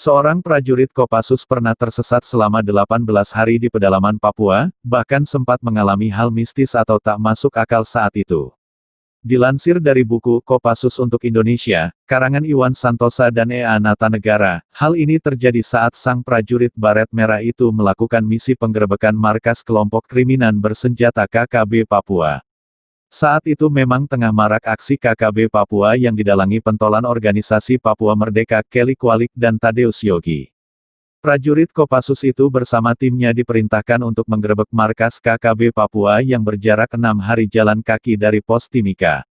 Seorang prajurit Kopassus pernah tersesat selama 18 hari di pedalaman Papua, bahkan sempat mengalami hal mistis atau tak masuk akal saat itu. Dilansir dari buku Kopassus untuk Indonesia, karangan Iwan Santosa dan E.A. Natanegara, hal ini terjadi saat sang prajurit baret merah itu melakukan misi penggerebekan markas kelompok kriminal bersenjata KKB Papua. Saat itu memang tengah marak aksi KKB Papua yang didalangi pentolan organisasi Papua Merdeka Kelly Kualik dan Tadeus Yogi. Prajurit Kopassus itu bersama timnya diperintahkan untuk menggerebek markas KKB Papua yang berjarak 6 hari jalan kaki dari Pos Timika.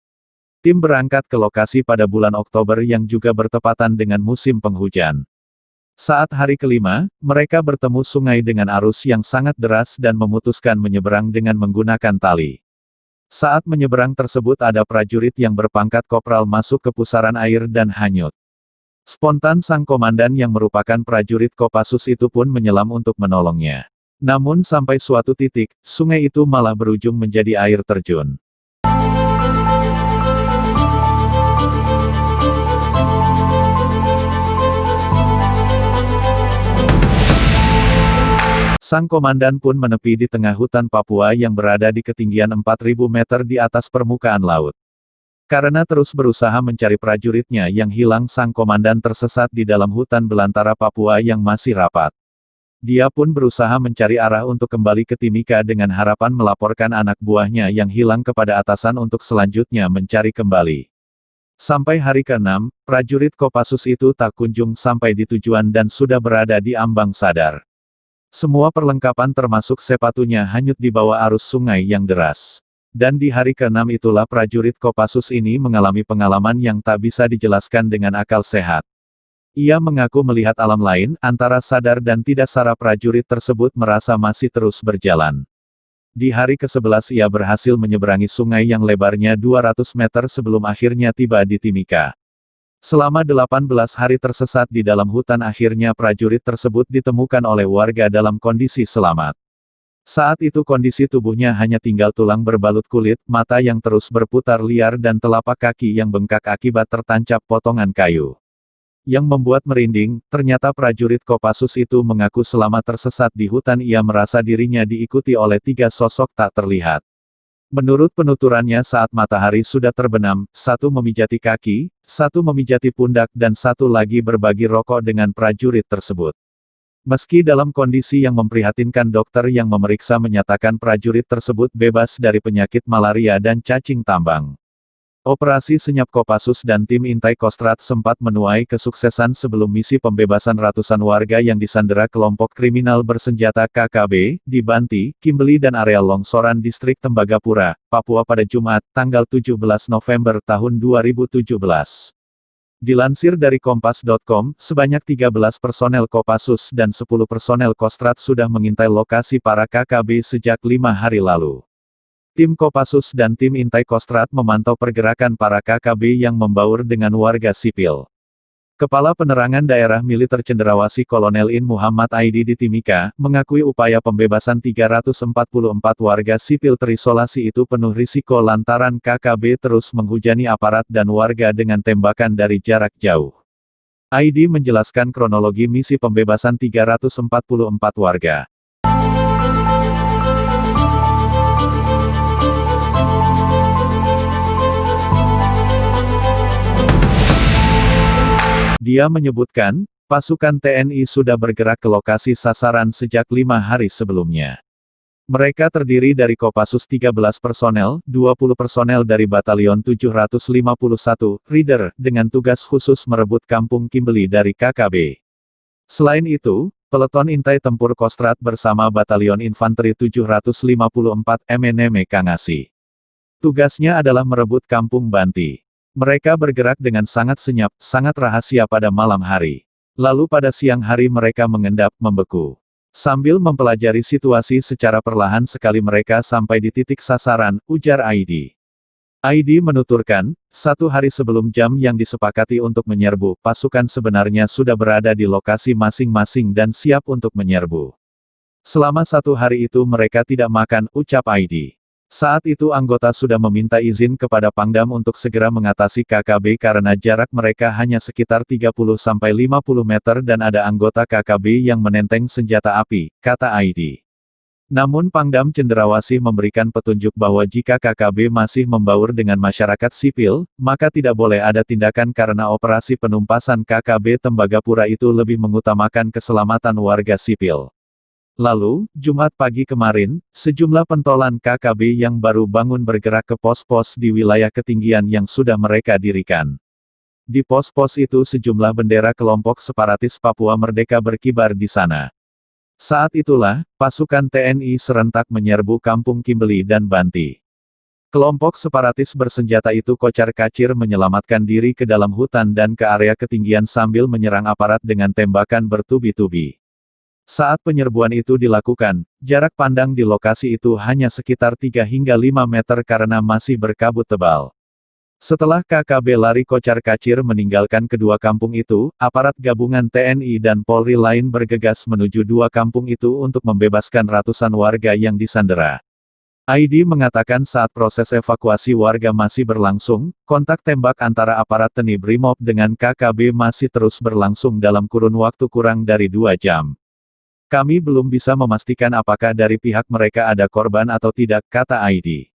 Tim berangkat ke lokasi pada bulan Oktober yang juga bertepatan dengan musim penghujan. Saat hari kelima, mereka bertemu sungai dengan arus yang sangat deras dan memutuskan menyeberang dengan menggunakan tali. Saat menyeberang tersebut ada prajurit yang berpangkat kopral masuk ke pusaran air dan hanyut. Spontan sang komandan yang merupakan prajurit Kopassus itu pun menyelam untuk menolongnya. Namun sampai suatu titik, sungai itu malah berujung menjadi air terjun. Sang komandan pun menepi di tengah hutan Papua yang berada di ketinggian 4.000 meter di atas permukaan laut. Karena terus berusaha mencari prajuritnya yang hilang, sang komandan tersesat di dalam hutan belantara Papua yang masih rapat. Dia pun berusaha mencari arah untuk kembali ke Timika dengan harapan melaporkan anak buahnya yang hilang kepada atasan untuk selanjutnya mencari kembali. Sampai hari ke-6, prajurit Kopassus itu tak kunjung sampai di tujuan dan sudah berada di ambang sadar. Semua perlengkapan termasuk sepatunya hanyut di bawah arus sungai yang deras. Dan di hari ke-6 itulah prajurit Kopassus ini mengalami pengalaman yang tak bisa dijelaskan dengan akal sehat. Ia mengaku melihat alam lain, antara sadar dan tidak sadar prajurit tersebut merasa masih terus berjalan. Di hari ke-11 ia berhasil menyeberangi sungai yang lebarnya 200 meter sebelum akhirnya tiba di Timika. Selama 18 hari tersesat di dalam hutan, akhirnya prajurit tersebut ditemukan oleh warga dalam kondisi selamat. Saat itu kondisi tubuhnya hanya tinggal tulang berbalut kulit, mata yang terus berputar liar dan telapak kaki yang bengkak akibat tertancap potongan kayu. Yang membuat merinding, ternyata prajurit Kopassus itu mengaku selama tersesat di hutan ia merasa dirinya diikuti oleh 3 sosok tak terlihat. Menurut penuturannya, saat matahari sudah terbenam, satu memijati kaki, satu memijati pundak dan satu lagi berbagi rokok dengan prajurit tersebut. Meski dalam kondisi yang memprihatinkan, dokter yang memeriksa menyatakan prajurit tersebut bebas dari penyakit malaria dan cacing tambang. Operasi senyap Kopassus dan tim intai Kostrad sempat menuai kesuksesan sebelum misi pembebasan ratusan warga yang disandera kelompok kriminal bersenjata KKB, di Banti, Kimbeli dan area longsoran distrik Tembagapura, Papua pada Jumat, tanggal 17 November tahun 2017. Dilansir dari Kompas.com, sebanyak 13 personel Kopassus dan 10 personel Kostrad sudah mengintai lokasi para KKB sejak 5 hari lalu. Tim Kopassus dan tim intai Kostrad memantau pergerakan para KKB yang membaur dengan warga sipil. Kepala Penerangan Daerah Militer Cenderawasih Kolonel In Muhammad Aidi di Timika, mengakui upaya pembebasan 344 warga sipil terisolasi itu penuh risiko lantaran KKB terus menghujani aparat dan warga dengan tembakan dari jarak jauh. Aidi menjelaskan kronologi misi pembebasan 344 warga. Dia menyebutkan, pasukan TNI sudah bergerak ke lokasi sasaran sejak 5 hari sebelumnya. Mereka terdiri dari Kopassus 13 personel, 20 personel dari Batalion 751, Reader, dengan tugas khusus merebut kampung Kimbeli dari KKB. Selain itu, peleton intai tempur Kostrad bersama Batalion Infanteri 754 MNM Kangasi. Tugasnya adalah merebut kampung Banti. Mereka bergerak dengan sangat senyap, sangat rahasia pada malam hari. Lalu pada siang hari mereka mengendap, membeku. Sambil mempelajari situasi secara perlahan sekali mereka sampai di titik sasaran, ujar Aidi. Aidi menuturkan, 1 hari sebelum jam yang disepakati untuk menyerbu, pasukan sebenarnya sudah berada di lokasi masing-masing dan siap untuk menyerbu. Selama 1 hari itu mereka tidak makan, ucap Aidi. Saat itu anggota sudah meminta izin kepada Pangdam untuk segera mengatasi KKB karena jarak mereka hanya sekitar 30-50 meter dan ada anggota KKB yang menenteng senjata api, kata ID. Namun Pangdam Cenderawasih memberikan petunjuk bahwa jika KKB masih membaur dengan masyarakat sipil, maka tidak boleh ada tindakan karena operasi penumpasan KKB Tembagapura itu lebih mengutamakan keselamatan warga sipil. Lalu, Jumat pagi kemarin, sejumlah pentolan KKB yang baru bangun bergerak ke pos-pos di wilayah ketinggian yang sudah mereka dirikan. Di pos-pos itu sejumlah bendera kelompok separatis Papua Merdeka berkibar di sana. Saat itulah, pasukan TNI serentak menyerbu kampung Kimbeli dan Banti. Kelompok separatis bersenjata itu kocar-kacir menyelamatkan diri ke dalam hutan dan ke area ketinggian sambil menyerang aparat dengan tembakan bertubi-tubi. Saat penyerbuan itu dilakukan, jarak pandang di lokasi itu hanya sekitar 3 hingga 5 meter karena masih berkabut tebal. Setelah KKB lari kocar-kacir meninggalkan kedua kampung itu, aparat gabungan TNI dan Polri lain bergegas menuju dua kampung itu untuk membebaskan ratusan warga yang disandera. ID mengatakan saat proses evakuasi warga masih berlangsung, kontak tembak antara aparat TNI Brimob dengan KKB masih terus berlangsung dalam kurun waktu kurang dari 2 jam. Kami belum bisa memastikan apakah dari pihak mereka ada korban atau tidak, kata ID.